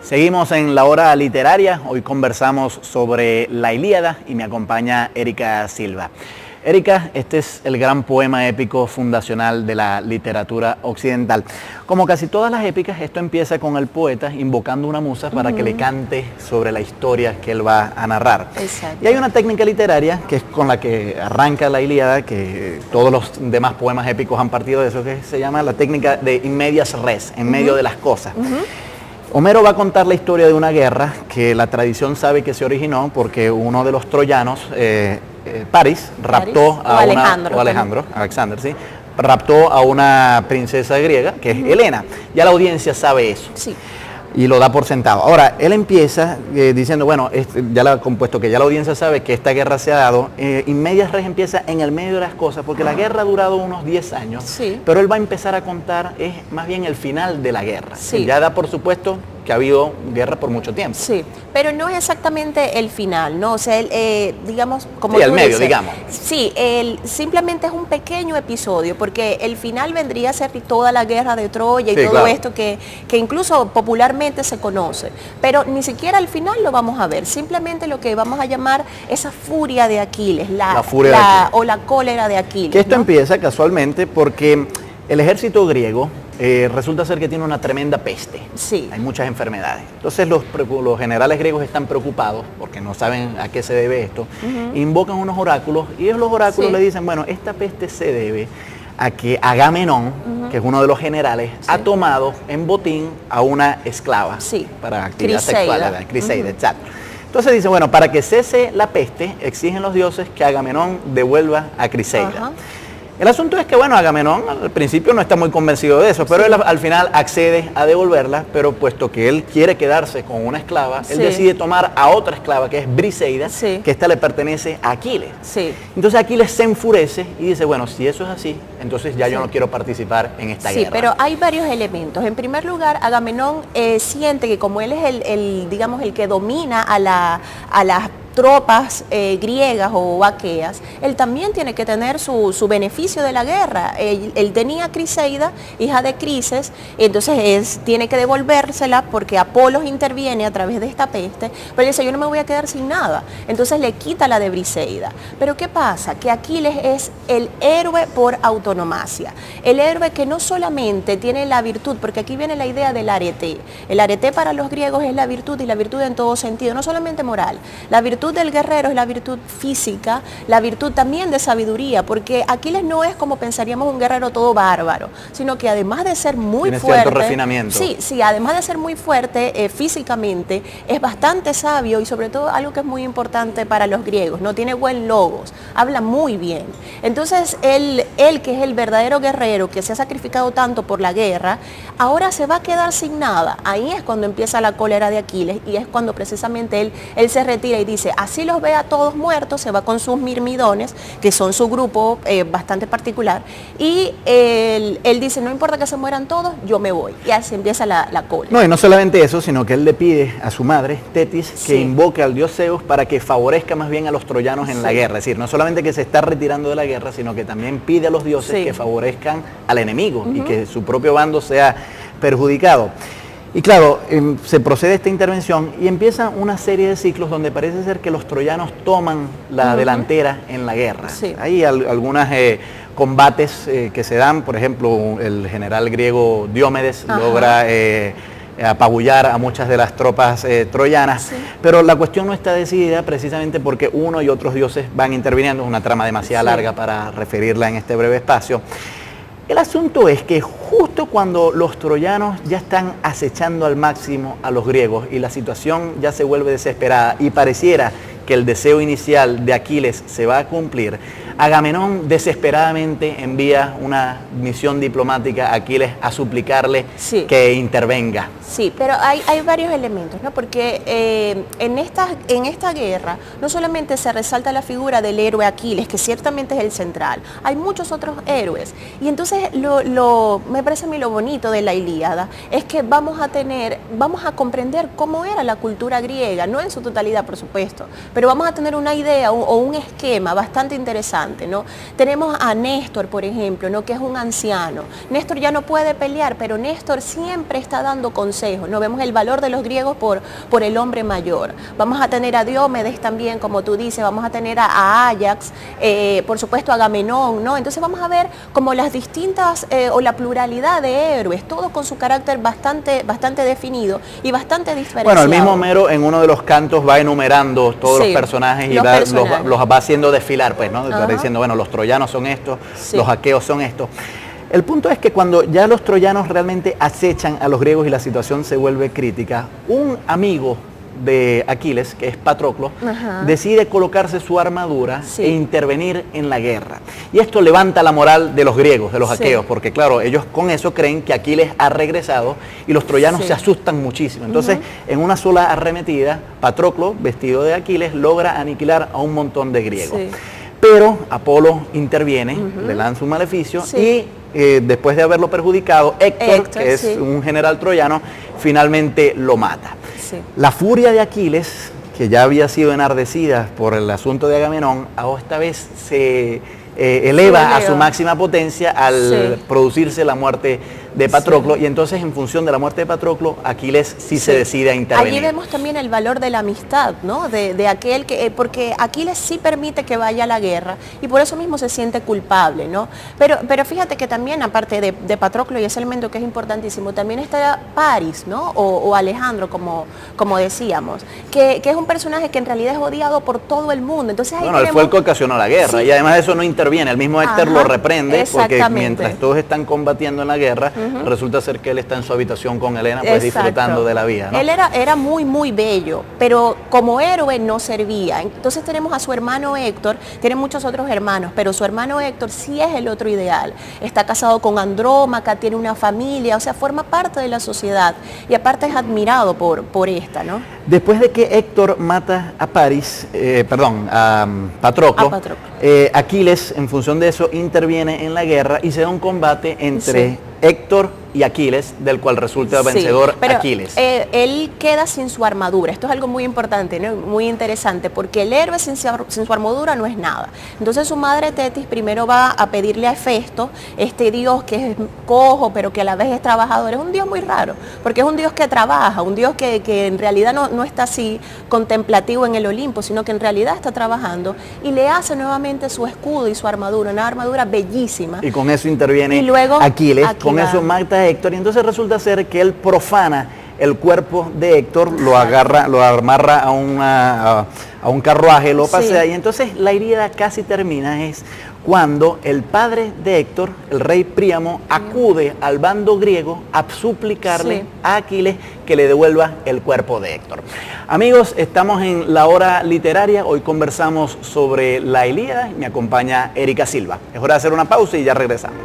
Seguimos en la hora literaria, hoy conversamos sobre la Ilíada y me acompaña Erika Silva. Erika, este es el gran poema épico fundacional de la literatura occidental. Como casi todas las épicas, esto empieza con el poeta invocando una musa para que le cante sobre la historia que él va a narrar. Exacto. Y hay una técnica literaria que es con la que arranca la Ilíada, que todos los demás poemas épicos han partido de eso, que se llama la técnica de in medias res, en medio de las cosas. Homero va a contar la historia de una guerra que la tradición sabe que se originó porque uno de los troyanos, París, raptó a Alexander, ¿sí? Raptó a una princesa griega, que es Helena. Ya la audiencia sabe eso. Sí. Y lo da por sentado. Ahora, él empieza diciendo, bueno, ya la ha compuesto, que ya la audiencia sabe que esta guerra se ha dado. In medias res empieza en el medio de las cosas, porque la guerra ha durado unos 10 años, sí, pero él va a empezar a contar, es más bien el final de la guerra. Sí. Ya da por supuesto que ha habido guerra por mucho tiempo. Sí, pero no es exactamente el final, ¿no? O sea, digamos, como sí, tú al medio, dices, digamos. Sí, simplemente es un pequeño episodio, porque el final vendría a ser toda la guerra de Troya y sí, todo claro, esto que incluso popularmente se conoce. Pero ni siquiera al final lo vamos a ver, simplemente lo que vamos a llamar esa furia de Aquiles, la furia de Aquiles, o la cólera de Aquiles. Que esto ¿no? empieza casualmente porque el ejército griego resulta ser que tiene una tremenda peste. Sí. Hay muchas enfermedades. Entonces los generales griegos están preocupados porque no saben a qué se debe esto. Invocan unos oráculos y ellos los oráculos le dicen, bueno, esta peste se debe a que Agamenón, que es uno de los generales, ha tomado en botín a una esclava para actividad sexual, ¿verdad? Criseida, exacto. Entonces dice, bueno, para que cese la peste, exigen los dioses que Agamenón devuelva a Criseida. El asunto es que, bueno, Agamenón al principio no está muy convencido de eso, pero él al final accede a devolverla, pero puesto que él quiere quedarse con una esclava, él decide tomar a otra esclava, que es Briseida, que esta le pertenece a Aquiles. Entonces Aquiles se enfurece y dice, bueno, si eso es así, entonces ya yo no quiero participar en esta guerra. Sí, pero hay varios elementos. En primer lugar, Agamenón siente que como él es digamos, el que domina a las tropas griegas o aqueas, él también tiene que tener su beneficio de la guerra. Él tenía a Criseida, hija de Crises, entonces tiene que devolvérsela porque Apolos interviene a través de esta peste, pero él dice, yo no me voy a quedar sin nada. Entonces le quita la de Briseida. Pero ¿qué pasa? Que Aquiles es el héroe por autonomacia. El héroe que no solamente tiene la virtud, porque aquí viene la idea del arete. El arete para los griegos es la virtud, y la virtud en todo sentido, no solamente moral. La virtud del guerrero es la virtud física, la virtud también de sabiduría, porque Aquiles no es como pensaríamos un guerrero todo bárbaro, sino que además de ser muy tiene fuerte, cierto refinamiento. Sí, además de ser muy fuerte físicamente, es bastante sabio y sobre todo algo que es muy importante para los griegos, no tiene buen logos, habla muy bien. Entonces él que es el verdadero guerrero, que se ha sacrificado tanto por la guerra, ahora se va a quedar sin nada. Ahí es cuando empieza la cólera de Aquiles y es cuando precisamente él se retira y dice, así los ve a todos muertos, se va con sus mirmidones, que son su grupo bastante particular, y él dice, no importa que se mueran todos, yo me voy. Y así empieza la cólera. No, y no solamente eso, sino que él le pide a su madre, Tetis, que invoque al dios Zeus para que favorezca más bien a los troyanos en la guerra. Es decir, no solamente que se está retirando de la guerra, sino que también pide a los dioses que favorezcan al enemigo y que su propio bando sea perjudicado. Y claro, se procede a esta intervención y empieza una serie de ciclos donde parece ser que los troyanos toman la delantera en la guerra. Hay algunas combates que se dan, por ejemplo, el general griego Diomedes logra apabullar a muchas de las tropas troyanas, pero la cuestión no está decidida precisamente porque uno y otros dioses van interviniendo. Es una trama demasiado larga para referirla en este breve espacio. El asunto es que justo cuando los troyanos ya están acechando al máximo a los griegos y la situación ya se vuelve desesperada y pareciera que el deseo inicial de Aquiles se va a cumplir, Agamenón desesperadamente envía una misión diplomática a Aquiles a suplicarle que intervenga. Sí, pero hay varios elementos, ¿no? Porque en esta guerra no solamente se resalta la figura del héroe Aquiles, que ciertamente es el central, hay muchos otros héroes. Y entonces me parece a mí lo bonito de la Ilíada es que vamos a comprender cómo era la cultura griega, no en su totalidad, por supuesto, pero vamos a tener una idea o un esquema bastante interesante interesante, ¿no? Tenemos a Néstor, por ejemplo, ¿no? Que es un anciano. Néstor ya no puede pelear, pero Néstor siempre está dando consejos, ¿no? Vemos el valor de los griegos por el hombre mayor. Vamos a tener a Diomedes también, como tú dices, vamos a tener a Ajax, por supuesto a Agamenón, ¿no? Entonces vamos a ver como las distintas o la pluralidad de héroes, todos con su carácter bastante definido y bastante diferenciado. Bueno, el mismo Homero en uno de los cantos va enumerando todos los personajes y los va haciendo desfilar, pues, ¿no? Va diciendo, bueno, los troyanos son estos, los aqueos son estos. El punto es que cuando ya los troyanos realmente acechan a los griegos y la situación se vuelve crítica, un amigo de Aquiles, que es Patroclo, decide colocarse su armadura e intervenir en la guerra. Y esto levanta la moral de los griegos, de los aqueos, porque claro, ellos con eso creen que Aquiles ha regresado y los troyanos se asustan muchísimo. Entonces, en una sola arremetida, Patroclo, vestido de Aquiles, logra aniquilar a un montón de griegos. Pero Apolo interviene, le lanza un maleficio y después de haberlo perjudicado, Héctor, que es un general troyano, finalmente lo mata. La furia de Aquiles, que ya había sido enardecida por el asunto de Agamenón, esta vez se eleva a su máxima potencia al producirse la muerte de Patroclo, y entonces en función de la muerte de Patroclo, Aquiles se decide a intervenir. Allí vemos también el valor de la amistad, ¿no? De aquel que, porque Aquiles sí permite que vaya a la guerra y por eso mismo se siente culpable, ¿no? Pero fíjate que también, aparte de Patroclo y ese elemento que es importantísimo, también está Paris, ¿no? O Alejandro, como decíamos, que es un personaje que en realidad es odiado por todo el mundo. Entonces, ahí él fue el que ocasionó la guerra y además de eso no interviene, el mismo Héctor lo reprende porque mientras todos están combatiendo en la guerra, resulta ser que él está en su habitación con Helena, pues disfrutando de la vida, ¿no? Él era muy bello, pero como héroe no servía. Entonces tenemos a su hermano Héctor, tiene muchos otros hermanos, pero su hermano Héctor sí es el otro ideal. Está casado con Andrómaca, tiene una familia, o sea, forma parte de la sociedad y aparte es admirado por esta, ¿no? Después de que Héctor mata a a Patroclo, Aquiles, en función de eso, interviene en la guerra y se da un combate entre Héctor y Aquiles, del cual resulta vencedor Aquiles. Él queda sin su armadura. Esto es algo muy importante, ¿no? Muy interesante, porque el héroe sin su armadura no es nada. Entonces su madre Tetis primero va a pedirle a Hefesto, este dios que es cojo, pero que a la vez es trabajador. Es un dios muy raro, porque es un dios que trabaja, un dios que en realidad no está así contemplativo en el Olimpo, sino que en realidad está trabajando, y le hace nuevamente su escudo y su armadura, una armadura bellísima. Y con eso interviene Aquiles, con eso mata a Héctor, y entonces resulta ser que él profana el cuerpo de Héctor, lo amarra a un carruaje, lo pasea, y entonces la herida casi termina. Es cuando el padre de Héctor, el rey Príamo, acude al bando griego a suplicarle a Aquiles que le devuelva el cuerpo de Héctor. Amigos, estamos en La Hora Literaria. Hoy conversamos sobre la Ilíada. Me acompaña Erika Silva. Es hora de hacer una pausa y ya regresamos.